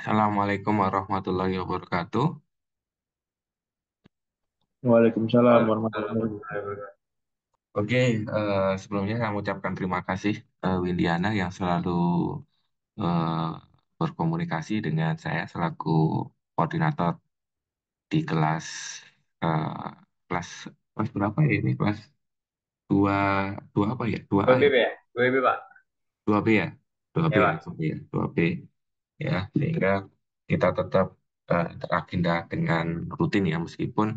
Assalamualaikum warahmatullahi wabarakatuh. Waalaikumsalam Waalaikumsalam warahmatullahi warahmatullahi wabarakatuh. wabarakatuh. Oke, sebelumnya saya mengucapkan terima kasih Windiana yang selalu eh, berkomunikasi dengan saya selaku koordinator di eh, kelas kelas berapa ya ini kelas dua dua apa ya dua A 2B ya ya? 2B Pak? dua B ya dua B Ya ya Pak. sorry ya dua B ya sehingga kita tetap teragenda dengan rutin ya meskipun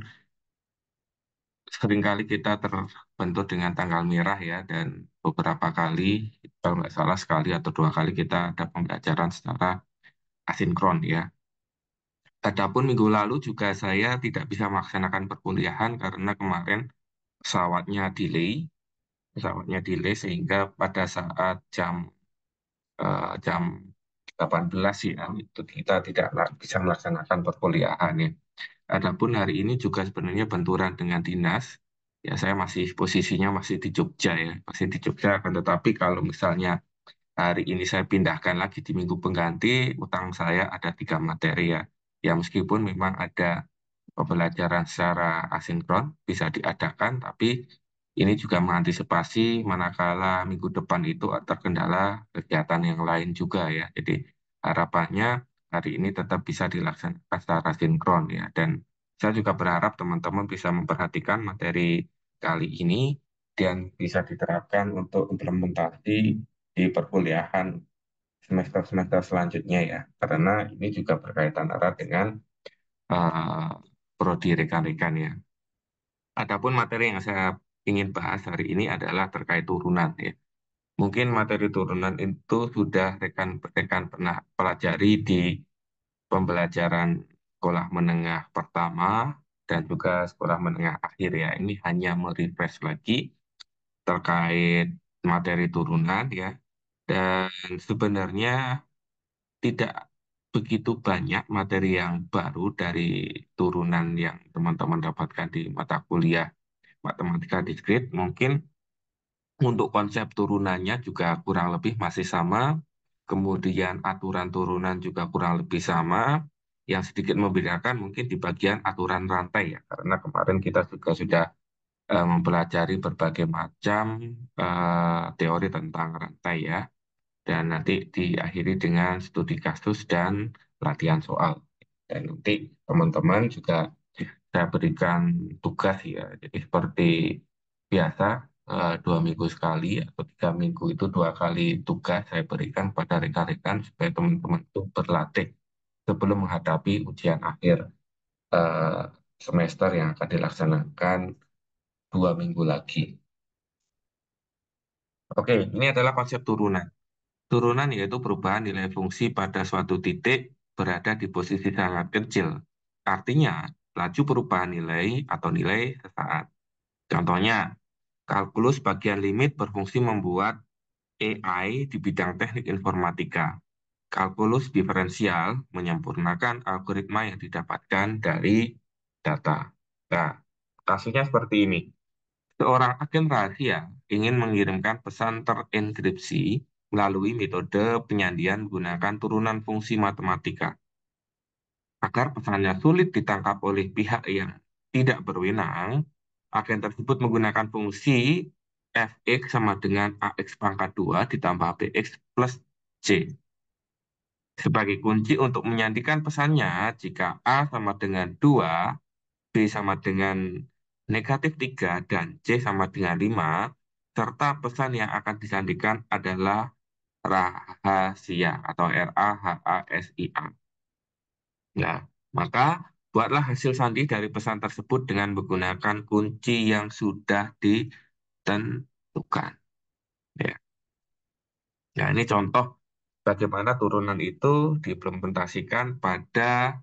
seringkali kita terbentur dengan tanggal merah ya, dan beberapa kali, kalau nggak salah sekali atau dua kali kita ada pembelajaran secara asinkron ya. Adapun minggu lalu juga saya tidak bisa melaksanakan perkuliahan karena kemarin pesawatnya delay, pesawatnya delay sehingga pada saat jam 18 ya, itu kita tidak bisa melaksanakan perkuliahan ya. Adapun hari ini juga sebenarnya benturan dengan dinas. Ya, saya masih posisinya masih di Jogja ya, masih di Jogja. Akan tetapi kalau misalnya hari ini saya pindahkan lagi di minggu pengganti, utang saya ada 3 materi ya. Ya meskipun memang ada pembelajaran secara asinkron bisa diadakan, tapi ini juga mengantisipasi manakala minggu depan itu terkendala kegiatan yang lain juga ya. Jadi harapannya hari ini tetap bisa dilaksanakan secara sinkron ya. Dan saya juga berharap teman-teman bisa memperhatikan materi kali ini dan bisa diterapkan untuk implementasi di perkuliahan semester-semester selanjutnya ya. Karena ini juga berkaitan erat dengan eh, prodi rekan-rekan ya. Adapun materi yang saya ingin bahas hari ini adalah terkait turunan ya. Mungkin materi turunan itu sudah rekan-rekan pernah pelajari di pembelajaran sekolah menengah pertama dan juga sekolah menengah akhir ya. Ini hanya merefresh lagi terkait materi turunan ya. Dan sebenarnya tidak begitu banyak materi yang baru dari turunan yang teman-teman dapatkan di mata kuliah matematika diskrit. Mungkin untuk konsep turunannya juga kurang lebih masih sama. Kemudian aturan turunan juga kurang lebih sama. Yang sedikit membedakan mungkin di bagian aturan rantai ya. Karena kemarin kita juga sudah mempelajari berbagai macam teori tentang rantai ya. Dan nanti diakhiri dengan studi kasus dan latihan soal. Dan nanti teman-teman juga saya berikan tugas ya. Jadi seperti biasa 2 minggu sekali atau 3 minggu itu 2 kali tugas saya berikan pada rekan-rekan supaya teman-teman itu berlatih sebelum menghadapi ujian akhir eh, semester yang akan dilaksanakan 2 minggu lagi. Oke, ini adalah konsep turunan. Turunan yaitu perubahan nilai fungsi pada suatu titik berada di posisi sangat kecil. Artinya, laju perubahan nilai atau nilai sesaat. Contohnya, kalkulus bagian limit berfungsi membuat AI di bidang teknik informatika. Kalkulus diferensial menyempurnakan algoritma yang didapatkan dari data. Nah, kasusnya seperti ini. Seorang agen rahasia ingin mengirimkan pesan terenkripsi melalui metode penyandian menggunakan turunan fungsi matematika. Agar pesannya sulit ditangkap oleh pihak yang tidak berwenang, agen tersebut menggunakan fungsi fx sama dengan ax pangkat 2 ditambah bx plus c sebagai kunci untuk menyandikan pesannya jika A sama dengan 2, B sama dengan -3, dan C sama dengan 5, serta pesan yang akan disandikan adalah rahasia atau RAHASIA. Nah, maka buatlah hasil sandi dari pesan tersebut dengan menggunakan kunci yang sudah ditentukan. Ya. Nah, ini contoh bagaimana turunan itu diimplementasikan pada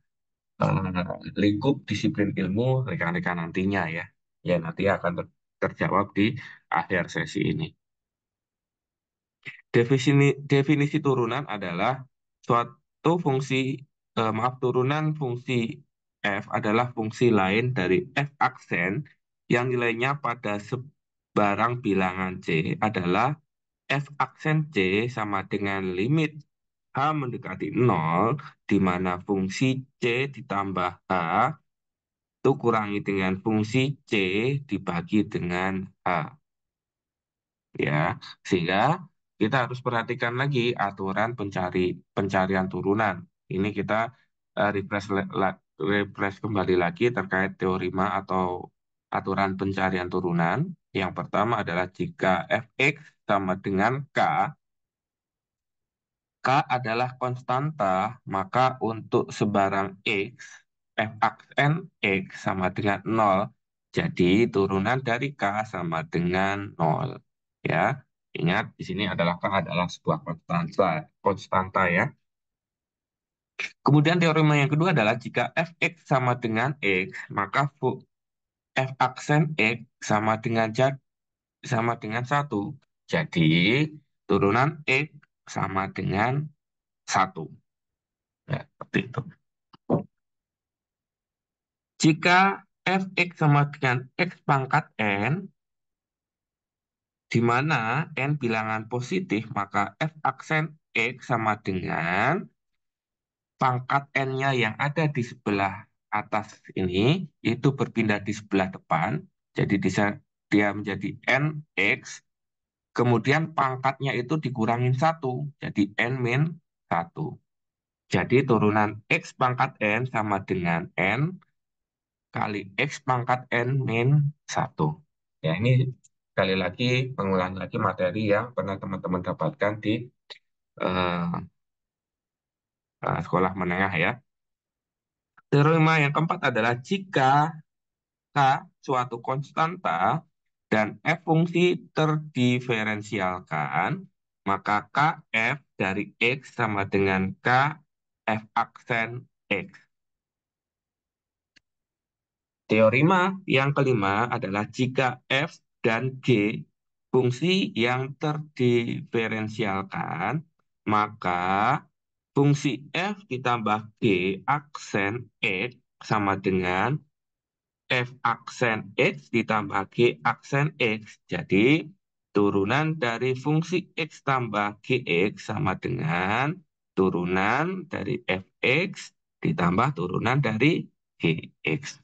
lingkup disiplin ilmu rekan-rekan nantinya ya. Ya, nanti akan terjawab di akhir sesi ini. Definisi turunan adalah suatu fungsi, maaf, turunan fungsi f adalah fungsi lain dari f aksen yang nilainya pada sebarang bilangan c adalah f aksen c sama dengan limit H mendekati nol, di mana fungsi C ditambah H itu kurangi dengan fungsi C dibagi dengan H. Ya, sehingga kita harus perhatikan lagi aturan pencarian turunan. Ini kita refresh kembali lagi terkait teorema atau aturan pencarian turunan. Yang pertama adalah jika fx sama dengan k, k adalah konstanta, maka untuk sebarang x, f aksen x sama dengan nol. Jadi turunan dari k sama dengan nol. Ya, ingat di sini adalah k adalah sebuah konstanta, konstanta ya. Kemudian teorema yang kedua adalah jika fx sama dengan x, maka f aksen x sama dengan satu. Jadi turunan x sama dengan satu. Ya, seperti itu. Jika fx sama dengan x pangkat n, di mana n bilangan positif, maka f aksen x sama dengan pangkat n-nya yang ada di sebelah atas ini, itu berpindah di sebelah depan. Jadi dia menjadi nx, kemudian pangkatnya itu dikurangin satu, jadi n min satu. Jadi turunan x pangkat n sama dengan n kali x pangkat n min satu. Ya, ini sekali lagi pengulangan lagi materi yang pernah teman-teman dapatkan di eh, sekolah menengah ya. Teorema yang keempat adalah jika K suatu konstanta dan f fungsi terdiferensialkan, maka Kf dari x sama dengan Kf aksen x. Teorema yang kelima adalah jika f dan g fungsi yang terdiferensialkan, maka fungsi f ditambah g aksen x sama dengan f aksen x ditambah g aksen x. Jadi turunan dari fungsi x tambah gx sama dengan turunan dari fx ditambah turunan dari gx.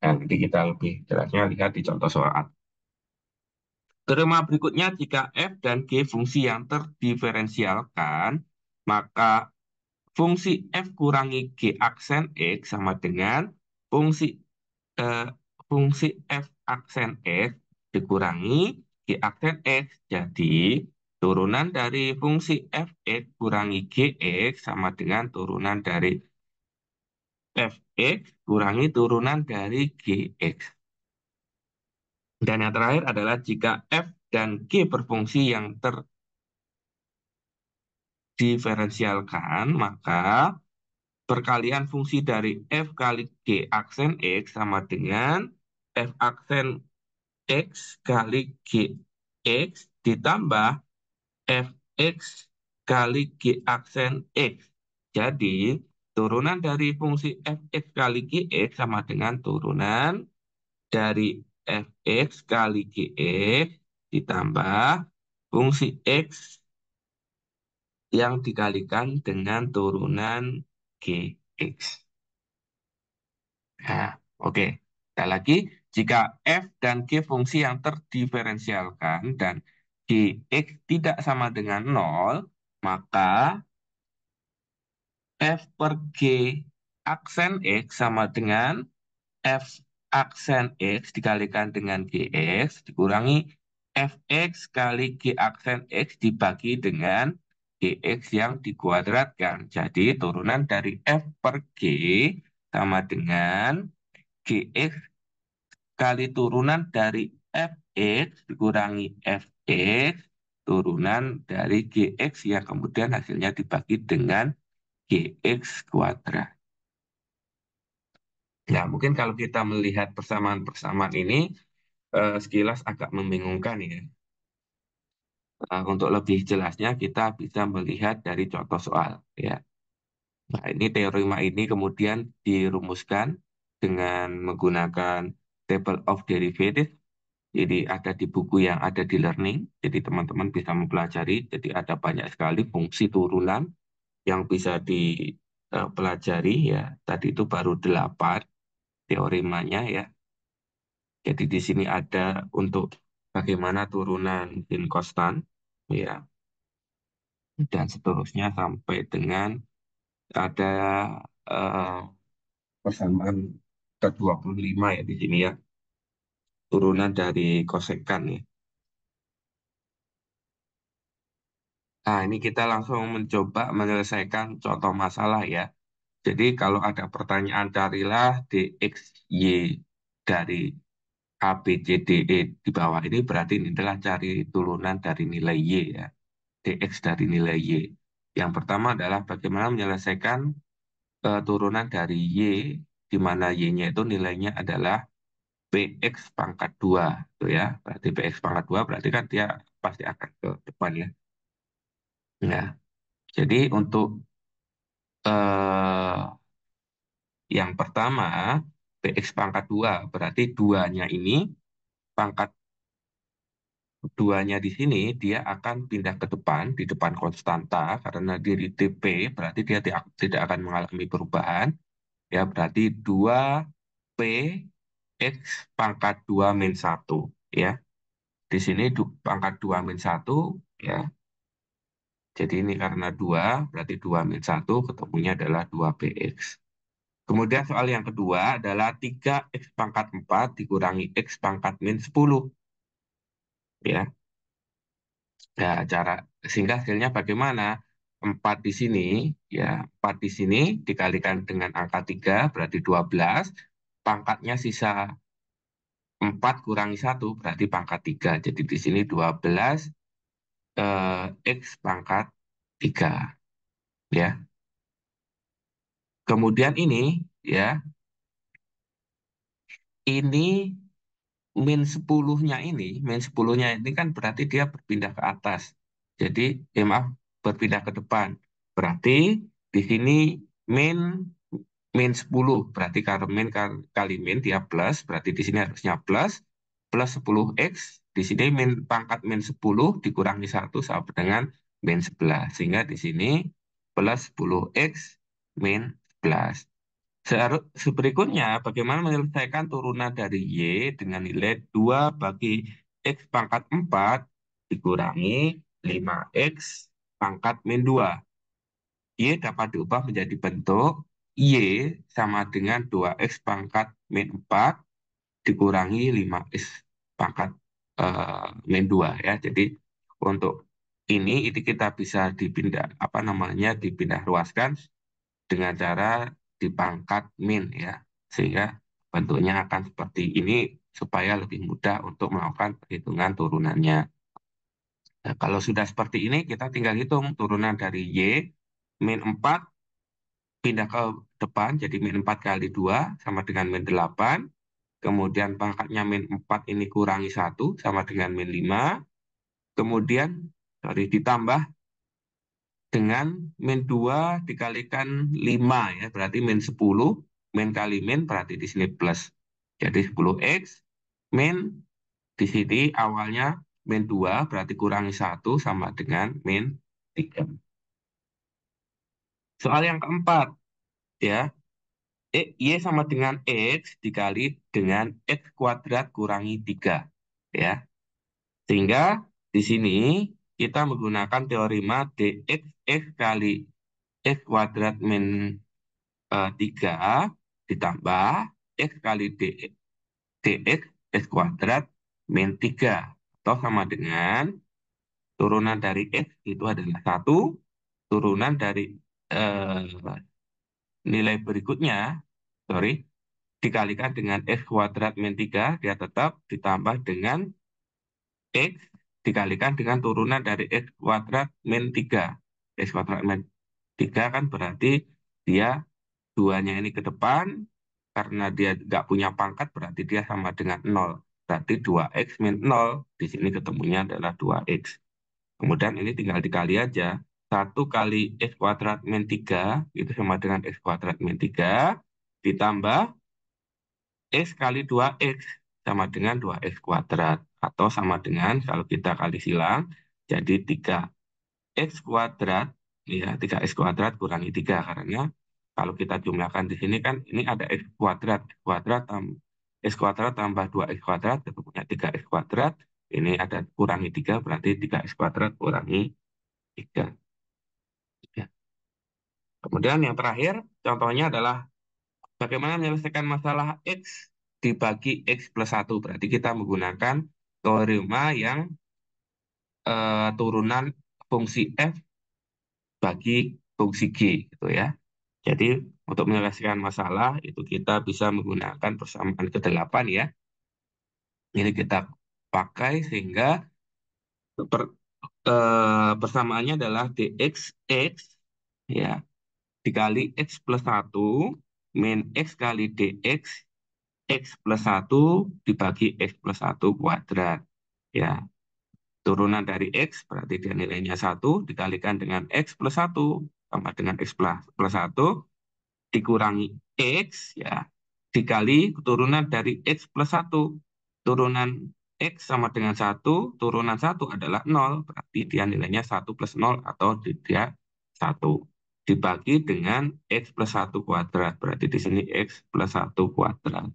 Nah, nanti kita lebih jelasnya lihat di contoh soal. Teorema berikutnya, jika f dan g fungsi yang terdiferensialkan, maka fungsi f kurangi g aksen x sama dengan fungsi eh, fungsi f aksen x dikurangi g aksen x. Jadi turunan dari fungsi fx kurangi gx sama dengan turunan dari fx kurangi turunan dari gx. Dan yang terakhir adalah jika f dan g berfungsi yang terdiferensialkan, maka perkalian fungsi dari f kali g aksen x sama dengan f aksen x kali gx ditambah fx kali g aksen x. Jadi, turunan dari fungsi fx kali gx sama dengan turunan dari fx kali gx ditambah fungsi x yang dikalikan dengan turunan gx. Nah, oke. Sekali lagi, jika f dan g fungsi yang terdiferensialkan dan gx tidak sama dengan nol, maka f per g aksen x sama dengan f aksen x dikalikan dengan gx dikurangi fx kali g aksen x dibagi dengan gx yang dikuadratkan. Jadi turunan dari f per g sama dengan gx kali turunan dari fx dikurangi fx turunan dari gx yang kemudian hasilnya dibagi dengan gx kuadrat. Nah, mungkin kalau kita melihat persamaan-persamaan ini sekilas agak membingungkan ya. Untuk lebih jelasnya kita bisa melihat dari contoh soal ya. Nah, ini teorema ini kemudian dirumuskan dengan menggunakan table of derivative. Jadi ada di buku yang ada di learning. Jadi teman-teman bisa mempelajari. Jadi ada banyak sekali fungsi turunan. yang bisa dipelajari ya tadi itu baru 8 teoremanya ya. Jadi di sini ada untuk bagaimana turunan sin konstan ya dan seterusnya sampai dengan ada eh, persamaan ke 25 ya di sini ya turunan dari kosekan ya. Nah, ini kita langsung mencoba menyelesaikan contoh masalah ya. Jadi kalau ada pertanyaan carilah dx, y dari A, B, C, D, E di bawah ini berarti ini adalah cari turunan dari nilai Y ya. Dx dari nilai Y. Yang pertama adalah bagaimana menyelesaikan turunan dari Y, di mana Y-nya itu nilainya adalah Px pangkat 2. Tuh ya. Berarti Px pangkat 2 berarti kan dia pasti akan ke depan ya. Nah, jadi untuk eh, yang pertama, Px pangkat 2 berarti duanya ini, pangkat duanya di sini, dia akan pindah ke depan, di depan konstanta, karena dia di TP, berarti dia tidak akan mengalami perubahan. Ya, berarti 2P X pangkat 2 min 1. Ya, di sini pangkat 2 min 1, ya. Jadi ini karena 2 berarti 2 min 1, ketemunya adalah 2PX. Kemudian soal yang kedua adalah 3X pangkat 4 dikurangi X pangkat min 10. Ya, nah, sehingga hasilnya bagaimana? 4 di sini, ya 4 di sini dikalikan dengan angka 3 berarti 12. Pangkatnya sisa 4 kurangi 1 berarti pangkat 3. Jadi di sini 12 X pangkat 3. Ya. Kemudian ya, ini min 10-nya ini kan berarti dia berpindah ke atas. Jadi, maaf, berpindah ke depan. Berarti di sini min min 10, berarti kalau min kali min dia plus, berarti di sini harusnya plus 10x, di sini pangkat min 10 dikurangi 1 sama dengan min 11. Sehingga di sini plus 10x min 11. Berikutnya, bagaimana menyelesaikan turunan dari Y dengan nilai 2 bagi X pangkat 4 dikurangi 5X pangkat min 2. Y dapat diubah menjadi bentuk Y sama dengan 2X pangkat min 4 dikurangi 5X pangkat min 2 ya. Jadi untuk ini kita bisa dipindah, apa namanya, dipindah ruaskan dengan cara dipangkat min ya, sehingga bentuknya akan seperti ini supaya lebih mudah untuk melakukan perhitungan turunannya. Nah, kalau sudah seperti ini kita tinggal hitung turunan dari Y min 4 pindah ke depan jadi min 4 kali 2 sama dengan min 8. Kemudian pangkatnya min 4 ini kurangi 1 sama dengan min 5. Kemudian ditambah dengan min 2 dikalikan 5 ya, berarti min 10, min kali min berarti di sini plus. Jadi 10x min di sini awalnya min 2 berarti kurangi 1 sama dengan min 3. Soal yang keempat ya, Y sama dengan X dikali dengan X kuadrat kurangi 3 ya. Sehingga di sini kita menggunakan teorema dx X kali X kuadrat min 3 ditambah X kali dx X kuadrat min 3. Atau sama dengan turunan dari X itu adalah 1. Turunan dari eh, nilai berikutnya, sorry, dikalikan dengan X kuadrat min 3, dia tetap ditambah dengan X dikalikan dengan turunan dari X kuadrat min 3. X kuadrat min 3 kan berarti dia duanya ini ke depan, karena dia nggak punya pangkat, berarti dia sama dengan 0. Berarti 2x min 0, di sini ketemunya adalah 2x. Kemudian ini tinggal dikali aja. 1 kali x kuadrat min 3, itu sama dengan x kuadrat min 3, ditambah x kali 2x, sama dengan 2x kuadrat. Atau sama dengan, kalau kita kali silang, jadi 3x kuadrat ya 3x kuadrat kurangi 3 karena kalau kita jumlahkan di sini kan ini ada x kuadrat tambah 2x kuadrat ketemunya 3x kuadrat, ini ada kurangi 3 berarti 3x kuadrat kurangi 3. Ya. Kemudian yang terakhir contohnya adalah bagaimana menyelesaikan masalah x dibagi x plus 1, berarti kita menggunakan teorema yang turunan fungsi f bagi fungsi G gitu ya. Jadi untuk menyelesaikan masalah itu kita bisa menggunakan persamaan kedelapan ya. Ini kita pakai sehingga per- persamaannya adalah dx x ya dikali x plus 1 min x kali dx x plus 1 dibagi x plus 1 kuadrat. Ya, turunan dari x berarti dia nilainya 1 dikalikan dengan x plus 1 sama dengan x plus 1 dikurangi X ya dikali turunan dari X plus 1. Turunan X sama dengan 1, turunan 1 adalah 0, berarti dia nilainya 1 plus 0 atau dia 1. Dibagi dengan X plus 1 kuadrat, berarti di sini X plus 1 kuadrat.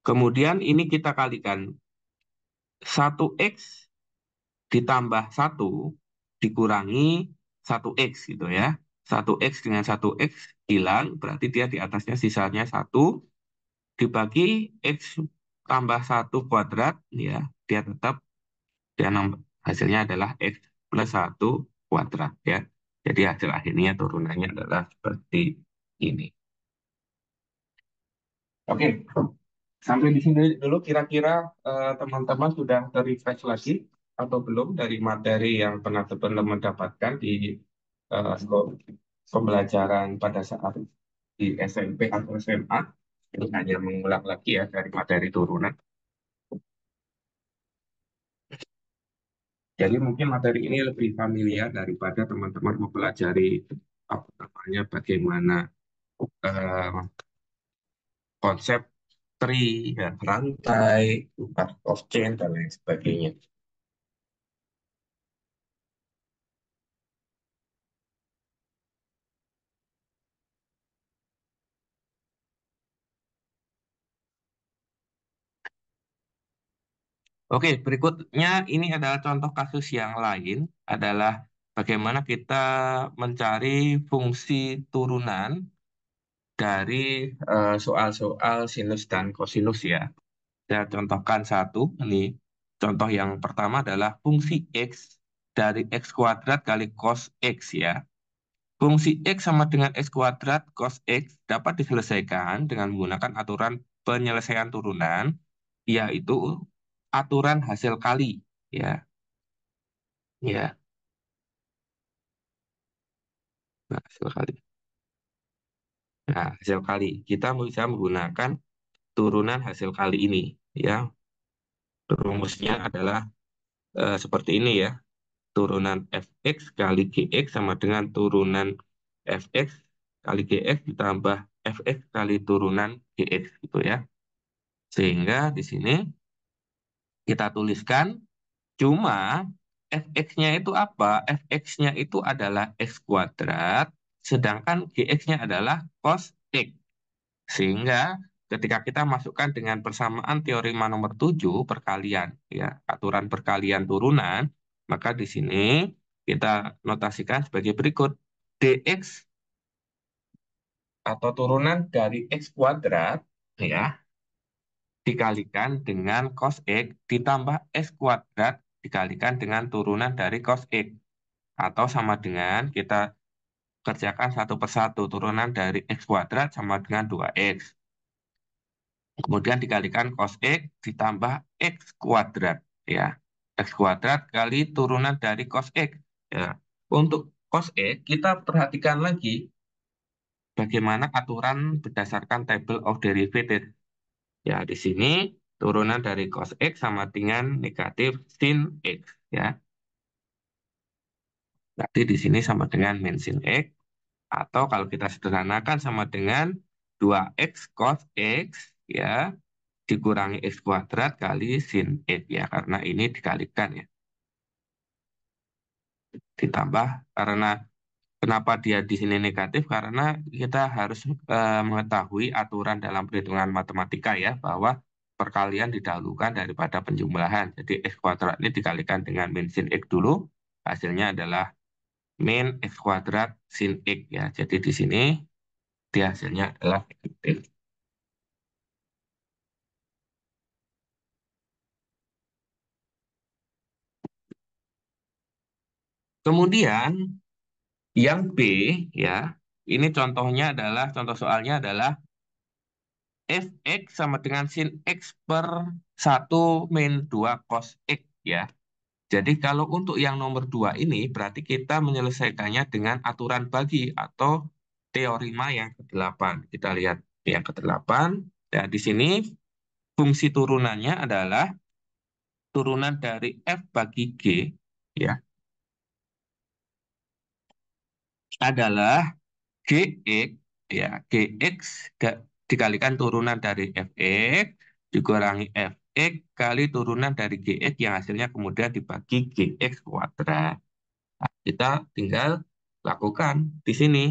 Kemudian ini kita kalikan 1x ditambah 1 dikurangi 1x gitu ya. 1x dengan 1x hilang, berarti dia di atasnya sisanya 1 dibagi x tambah 1 kuadrat, ya, dia tetap hasilnya adalah x plus 1 kuadrat ya. Jadi hasil akhirnya turunannya adalah seperti ini. Oke, sampai di sini dulu kira-kira teman-teman sudah refresh lagi atau belum dari materi yang pernah teman-teman dapatkan di pembelajaran pada saat di SMP atau SMA. Ini hanya mengulang lagi ya dari materi turunan. Jadi mungkin materi ini lebih familiar daripada teman-teman mempelajari apa namanya bagaimana eh, konsep tree, ya, rantai, part of chain dan lain sebagainya. Oke, berikutnya ini adalah contoh kasus yang lain adalah bagaimana kita mencari fungsi turunan dari soal-soal sinus dan kosinus ya. Saya contohkan satu, ini contoh yang pertama adalah fungsi X dari X kuadrat kali cos X ya. Fungsi X sama dengan X kuadrat cos X dapat diselesaikan dengan menggunakan aturan penyelesaian turunan, yaitu aturan hasil kali ya. Ya, nah, hasil kali. Nah, hasil kali. Kita bisa menggunakan turunan hasil kali ini ya. Rumusnya adalah seperti ini ya. Turunan fx kali gx sama dengan turunan fx kali gx ditambah fx kali turunan gx gitu ya. Sehingga di sini kita tuliskan cuma fx-nya itu apa? Fx-nya itu adalah x kuadrat, sedangkan gx-nya adalah cos x. Sehingga ketika kita masukkan dengan persamaan teorema nomor 7 perkalian, ya, aturan perkalian turunan, maka di sini kita notasikan sebagai berikut. Dx atau turunan dari x kuadrat, ya, dikalikan dengan cos x ditambah x kuadrat dikalikan dengan turunan dari cos x. Atau sama dengan kita kerjakan satu persatu, turunan dari x kuadrat sama dengan 2x. Kemudian dikalikan cos X ditambah X kuadrat. Ya, X kuadrat kali turunan dari cos X. Ya, untuk cos X, kita perhatikan lagi bagaimana aturan berdasarkan table of derivative. Ya, di sini turunan dari cos X sama dengan negatif sin X. Ya, berarti di sini sama dengan min sin X. Atau kalau kita sederhanakan sama dengan 2x cos X ya dikurangi X kuadrat kali sin X ya, karena ini dikalikan ya. Ditambah karena kenapa dia di sini negatif? Karena kita harus mengetahui aturan dalam perhitungan matematika ya, bahwa perkalian didahulukan daripada penjumlahan. Jadi X kuadrat ini dikalikan dengan min sin X dulu, hasilnya adalah min X kuadrat sin X ya. Jadi di sini dia hasilnya adalah negatif. Kemudian yang B ya, ini contoh soalnya adalah fx sama dengan sin x per 1 min 2 cos x ya. Jadi kalau untuk yang nomor 2 ini berarti kita menyelesaikannya dengan aturan bagi atau teorema yang ke-8. Kita lihat yang ke-8. Ya, di sini fungsi turunannya adalah turunan dari f bagi g ya, adalah gx ya, gx dikalikan turunan dari fx dikurangi fx kali turunan dari gx yang hasilnya kemudian dibagi gx kuadrat. Nah, kita tinggal lakukan di sini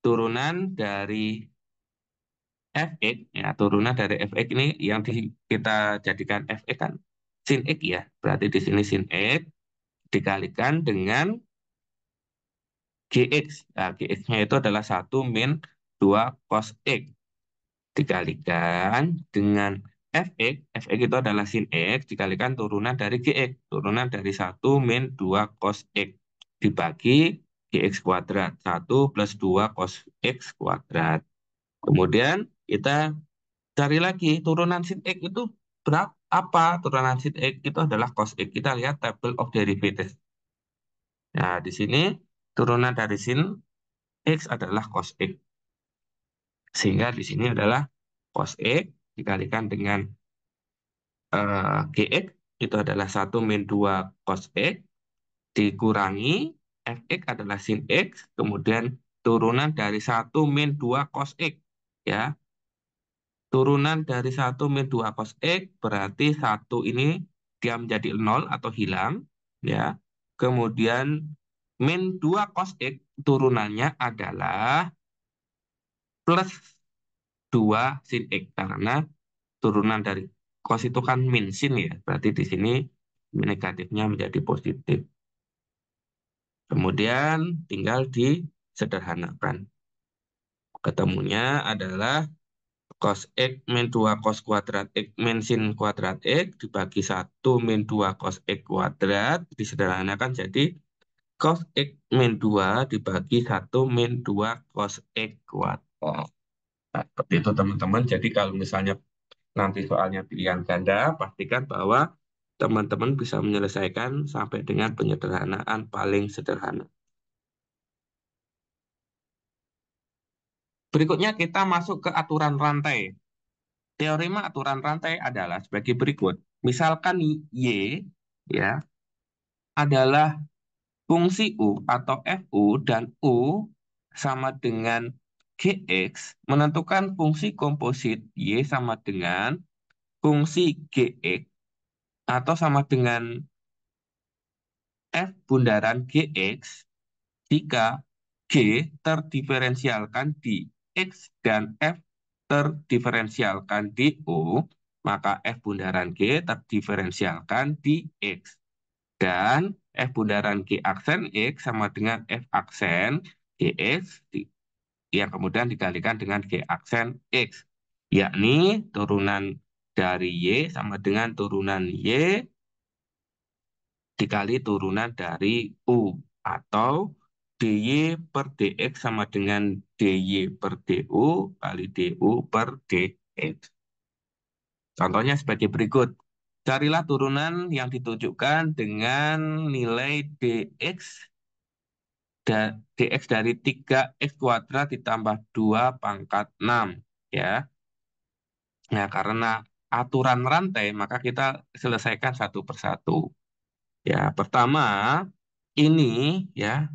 turunan dari fx ya, turunan dari fx ini yang kita jadikan fx kan sin x ya, berarti di sini sin x dikalikan dengan gx. Nah, gx-nya itu adalah 1 min 2 cos x dikalikan dengan fx. Fx itu adalah sin x dikalikan turunan dari gx. Turunan dari 1 min 2 cos x dibagi gx kuadrat. 1 plus 2 cos x kuadrat. Kemudian kita cari lagi turunan sin x itu berapa? Apa? Turunan sin x itu adalah cos x. Kita lihat table of derivatives. Nah, di sini turunan dari sin X adalah cos X. Sehingga di sini adalah cos X dikalikan dengan GX, itu adalah 1 min 2 cos X, dikurangi Fx adalah sin X, kemudian turunan dari 1 min 2 cos X. Ya, turunan dari 1 min 2 cos X berarti 1 ini dia menjadi 0 atau hilang. Ya, kemudian min 2 cos X turunannya adalah plus 2 sin X karena turunan dari cos itu kan min sin ya. Berarti di sini negatifnya menjadi positif. Kemudian tinggal disederhanakan. Ketemunya adalah cos X min 2 cos kuadrat X min sin kuadrat X dibagi 1 min 2 cos X kuadrat. Disederhanakan jadi cos X min 2 dibagi 1 min 2 cos X kuadrat. Nah, seperti itu teman-teman. Jadi kalau misalnya nanti soalnya pilihan ganda, pastikan bahwa teman-teman bisa menyelesaikan sampai dengan penyederhanaan paling sederhana. Berikutnya kita masuk ke aturan rantai. Teorema aturan rantai adalah sebagai berikut. Misalkan Y ya adalah fungsi U atau FU dan U sama dengan GX, menentukan fungsi komposit Y sama dengan fungsi GX atau sama dengan F bundaran GX jika G terdiferensialkan di X dan F terdiferensialkan di U, maka F bundaran G terdiferensialkan di X. Dan F bundaran G aksen X sama dengan F aksen GX yang kemudian dikalikan dengan G aksen X. Yakni turunan dari Y sama dengan turunan Y dikali turunan dari U. Atau DY per DX sama dengan DY per DU kali DU per DX. Contohnya sebagai berikut. Carilah turunan yang ditunjukkan dengan nilai DX dari 3X kuadrat ditambah 2 pangkat 6. Ya. Nah, karena aturan rantai, maka kita selesaikan satu persatu. Ya, pertama, ini ya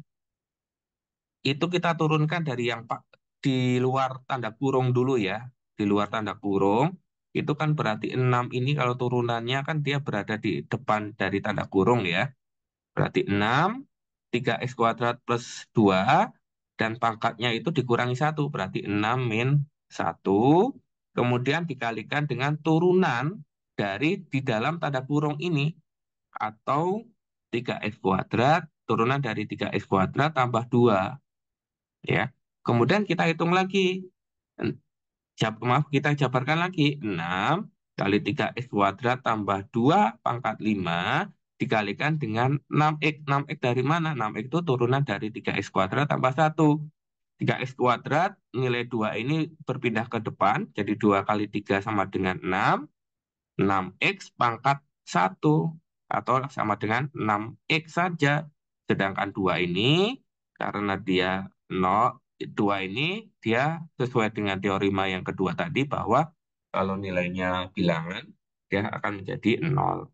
itu kita turunkan dari yang di luar tanda kurung dulu ya. di luar tanda kurung, itu kan berarti 6 ini kalau turunannya kan dia berada di depan dari tanda kurung ya. Berarti 6, 3x kuadrat plus 2, dan pangkatnya itu dikurangi 1, berarti 6 min 1. Kemudian dikalikan dengan turunan dari di dalam tanda kurung ini, atau 3x kuadrat, turunan dari 3x kuadrat tambah 2. Ya. Kemudian kita hitung lagi. Maaf, kita jabarkan lagi. 6 kali 3x kuadrat tambah 2 pangkat 5 dikalikan dengan 6x. 6x dari mana? 6x itu turunan dari 3x kuadrat tambah 1. 3x kuadrat, nilai 2 ini berpindah ke depan, jadi 2 kali 3 sama dengan 6. 6x pangkat 1 atau sama dengan 6x saja. Sedangkan 2 ini karena dia 0, 2 ini dia sesuai dengan teorema yang kedua tadi bahwa kalau nilainya bilangan dia akan menjadi 0.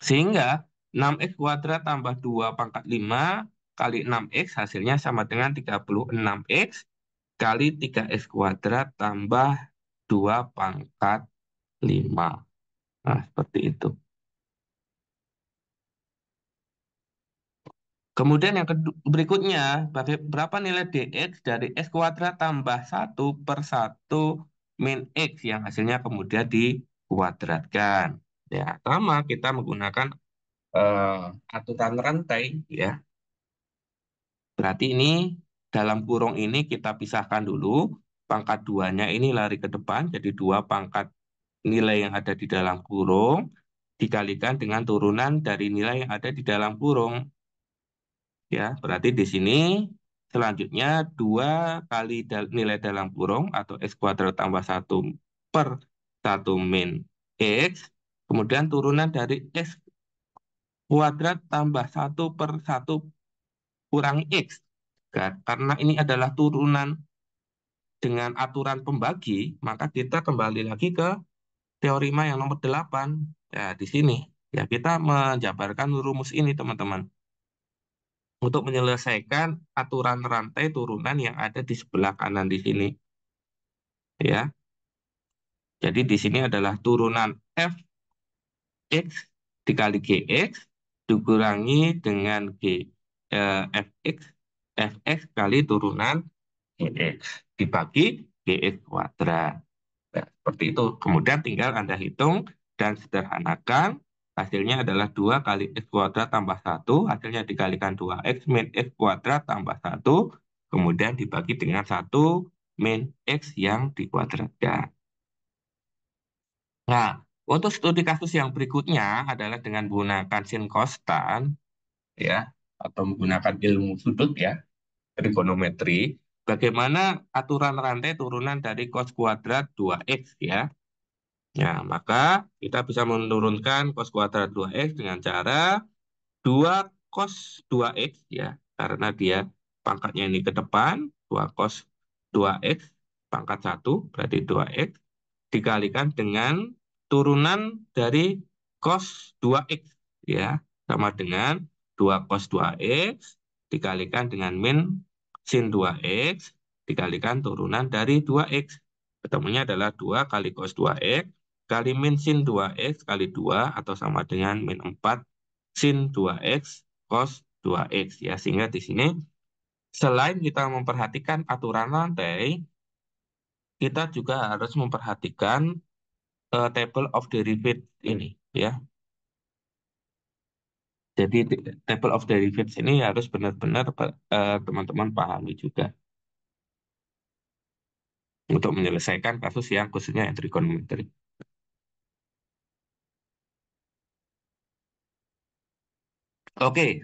Sehingga 6x kuadrat tambah 2 pangkat 5 kali 6x hasilnya sama dengan 36x kali 3x kuadrat tambah 2 pangkat 5. Nah, seperti itu. Kemudian yang berikutnya, berapa nilai dx dari x kuadrat tambah 1/1 min x yang hasilnya kemudian dikuadratkan. Ya, sama kita menggunakan aturan rantai ya. Berarti ini dalam kurung ini kita pisahkan dulu. Pangkat 2-nya ini lari ke depan, jadi 2 pangkat nilai yang ada di dalam kurung dikalikan dengan turunan dari nilai yang ada di dalam kurung. Ya, berarti di sini selanjutnya 2 kali nilai dalam kurung atau x kuadrat tambah 1/1 min x. Kemudian turunan dari x kuadrat tambah 1/1 kurangi x. Karena ini adalah turunan dengan aturan pembagi, maka kita kembali lagi ke teorema yang nomor 8. Ya, di sini. Ya, kita menjabarkan rumus ini, teman-teman, untuk menyelesaikan aturan rantai turunan yang ada di sebelah kanan di sini. Ya, jadi di sini adalah turunan fx dikali gx dikurangi dengan fx fx kali turunan gx dibagi gx kuadrat. Nah, seperti itu. Kemudian tinggal Anda hitung dan sederhanakan. Hasilnya adalah 2 kali x kuadrat tambah 1. Hasilnya dikalikan 2x min x kuadrat tambah 1. Kemudian dibagi dengan 1 min x yang dikuadratkan. Nah, untuk studi kasus yang berikutnya adalah dengan menggunakan sin konstan, ya, atau menggunakan ilmu sudut, ya, trigonometri. Bagaimana aturan rantai turunan dari cos kuadrat 2x, ya. Ya, maka kita bisa menurunkan cos kuadrat 2x dengan cara 2 cos 2x ya, karena dia pangkatnya ini ke depan, 2 cos 2x pangkat 1 berarti 2x dikalikan dengan turunan dari cos 2x ya, sama dengan 2 cos 2x dikalikan dengan min sin 2x dikalikan turunan dari 2x. Ketemunya adalah 2 kali cos 2x kali min sin 2x kali 2 atau sama dengan min 4 sin 2x cos 2x ya. Sehingga di sini selain kita memperhatikan aturan rantai, kita juga harus memperhatikan table of derivatives ini ya. Jadi table of derivatives ini harus benar-benar teman-teman pahami juga untuk menyelesaikan kasus yang khususnya yang trigonometri. Oke,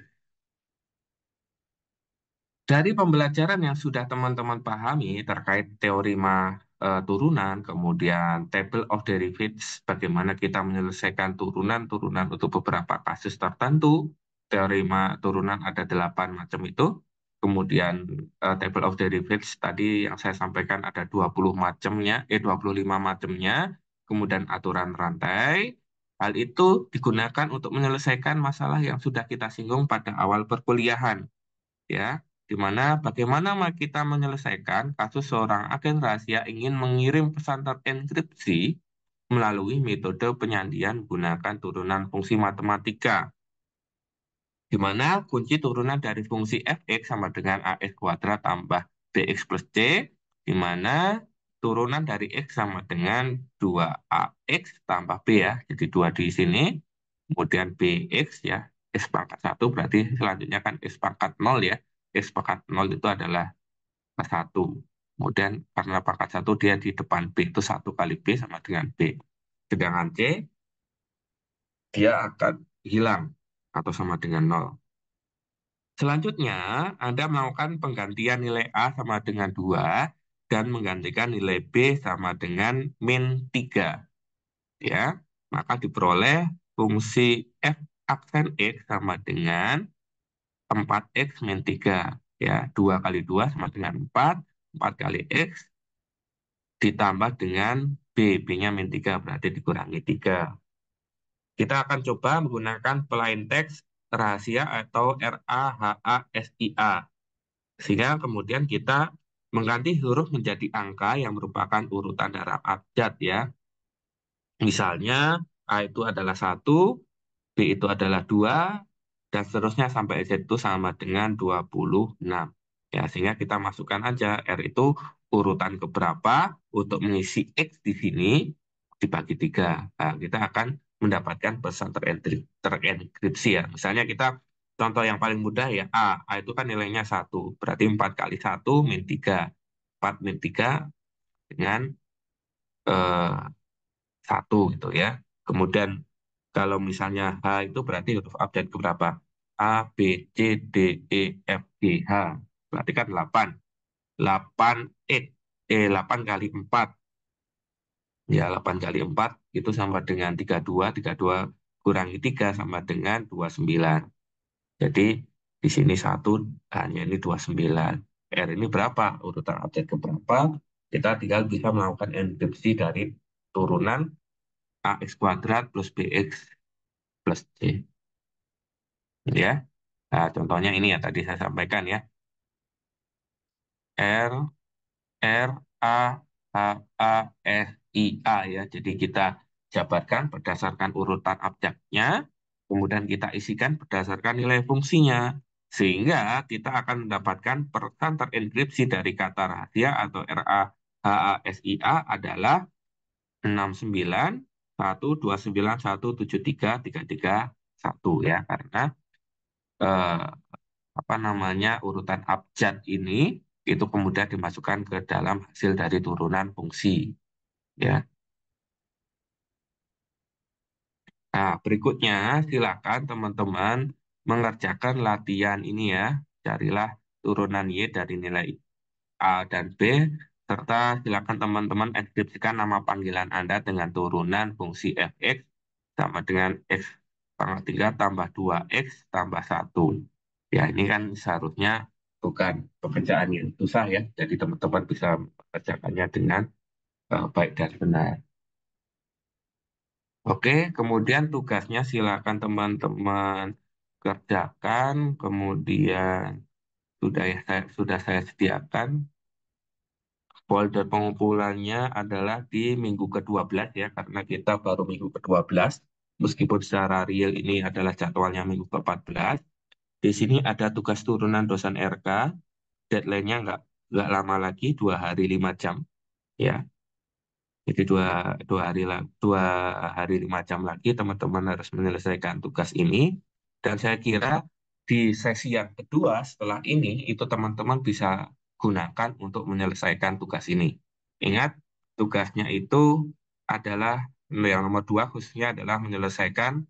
dari pembelajaran yang sudah teman-teman pahami terkait teorema turunan, kemudian table of derivatives, bagaimana kita menyelesaikan turunan-turunan untuk beberapa kasus tertentu, teorema turunan ada 8 macam itu, kemudian table of derivatives tadi yang saya sampaikan ada 20 macamnya, 25 macamnya, kemudian aturan rantai, hal itu digunakan untuk menyelesaikan masalah yang sudah kita singgung pada awal perkuliahan, ya. di mana bagaimana kita menyelesaikan kasus seorang agen rahasia ingin mengirim pesan terenkripsi melalui metode penyandian menggunakan turunan fungsi matematika, di mana kunci turunan dari fungsi fx sama dengan ax kuadrat tambah bx plus c, di mana turunan dari x sama dengan 2ax tambah b ya, jadi 2 di sini, kemudian bx ya, x pangkat 1 berarti selanjutnya kan x pangkat 0 ya, x pangkat 0 itu adalah 1. Kemudian karena pangkat 1 dia di depan b itu 1 kali b sama dengan b. Sedangkan c dia akan hilang atau sama dengan 0. Selanjutnya, Anda melakukan penggantian nilai A sama dengan 2 dan menggantikan nilai B sama dengan min 3. Ya, maka diperoleh fungsi f aksen X sama dengan 4X min 3. Ya, 2 kali 2 sama dengan 4, 4 kali X ditambah dengan B, B-nya min 3 berarti dikurangi 3. Kita akan coba menggunakan plain text rahasia atau RAHASIA. Sehingga kemudian kita mengganti huruf menjadi angka yang merupakan urutan dalam abjad ya. Misalnya A itu adalah 1, B itu adalah 2, dan seterusnya sampai Z itu sama dengan 26. Ya, sehingga kita masukkan aja R itu urutan keberapa untuk mengisi X di sini dibagi 3. Nah, kita akan mendapatkan pesan terenkripsi ya. Misalnya kita contoh yang paling mudah ya A itu kan nilainya 1, berarti 4 kali 1 min 3. 4 min 3 dengan eh, 1 gitu ya. Kemudian kalau misalnya H itu berarti huruf abjad keberapa? A, B, C, D, E, F, G, H. Berarti kan 8. 8 X. 8 kali 4. Ya, 8 kali 4 itu sama dengan 32. 32 kurangi 3 sama dengan 29. Jadi di sini 1, hanya ini 29. R ini berapa? Urutan abjad keberapa? Kita tinggal bisa melakukan enkripsi dari turunan ax kuadrat plus bx plus c. Ya. Nah, contohnya ini ya tadi saya sampaikan ya. R R A H A S I A ya. Jadi kita jabarkan berdasarkan urutan abjadnya, kemudian kita isikan berdasarkan nilai fungsinya. Sehingga kita akan mendapatkan pesan terenkripsi dari kata rahasia atau RAHASIA adalah 69 129 173 331 ya. Karena eh, apa namanya urutan abjad ini itu kemudian dimasukkan ke dalam hasil dari turunan fungsi ya. Nah, berikutnya silakan teman-teman mengerjakan latihan ini ya. Carilah turunan Y dari nilai A dan B serta silakan teman-teman enkripsikan nama panggilan Anda dengan turunan fungsi fx sama dengan x pangkat 3 tambah 2x tambah 1. Ya, ini kan seharusnya bukan pekerjaan yang susah ya. Jadi teman-teman bisa mengerjakannya dengan baik dan benar. Oke, kemudian tugasnya silakan teman-teman kerjakan. Kemudian sudah saya sediakan folder pengumpulannya adalah di minggu ke-12 ya, karena kita baru minggu ke-12. Meskipun secara real ini adalah jadwalnya minggu ke-14. Di sini ada tugas turunan dosen RK, deadline-nya nggak lama lagi, 2 hari 5 jam. Ya, jadi 2 hari 5 jam lagi teman-teman harus menyelesaikan tugas ini. Dan saya kira di sesi yang kedua setelah ini itu teman-teman bisa gunakan untuk menyelesaikan tugas ini. Ingat, tugasnya itu adalah yang nomor 2 khususnya adalah menyelesaikan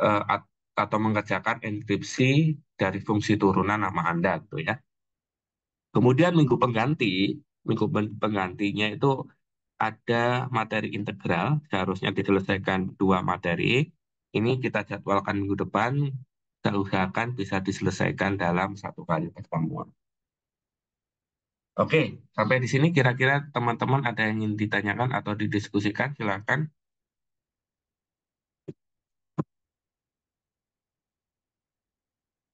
eh, at- atau mengerjakan enkripsi dari fungsi turunan nama Anda gitu ya. Kemudian minggu penggantinya itu ada materi integral, seharusnya diselesaikan 2 materi. Ini kita jadwalkan minggu depan, kita usahakan bisa diselesaikan dalam 1 kali pertemuan. Oke, sampai di sini kira-kira teman-teman ada yang ingin ditanyakan atau didiskusikan, silakan.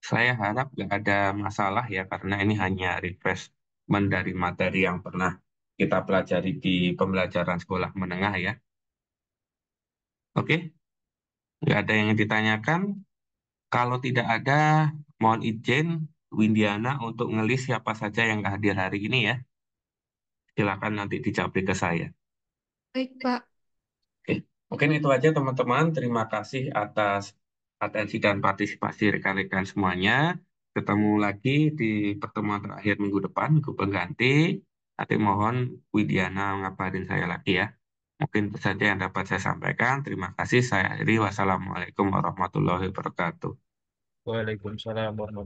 Saya harap nggak ada masalah ya, karena ini hanya refreshment dari materi yang pernah kita pelajari di pembelajaran sekolah menengah ya. Oke, nggak ada yang ditanyakan. Kalau tidak ada, mohon izin Windiana untuk ngelis siapa saja yang nggak hadir hari ini ya. Silakan nanti dicapin ke saya. Baik, Pak. Oke, mungkin itu aja teman-teman. Terima kasih atas atensi dan partisipasi rekan-rekan semuanya. Ketemu lagi di pertemuan terakhir minggu depan, minggu pengganti. Nanti mohon Widiana ngabarin saya lagi ya. Mungkin itu saja yang dapat saya sampaikan. Terima kasih. Saya akhiri. Wassalamualaikum warahmatullahi wabarakatuh. Waalaikumsalam warahmatullahi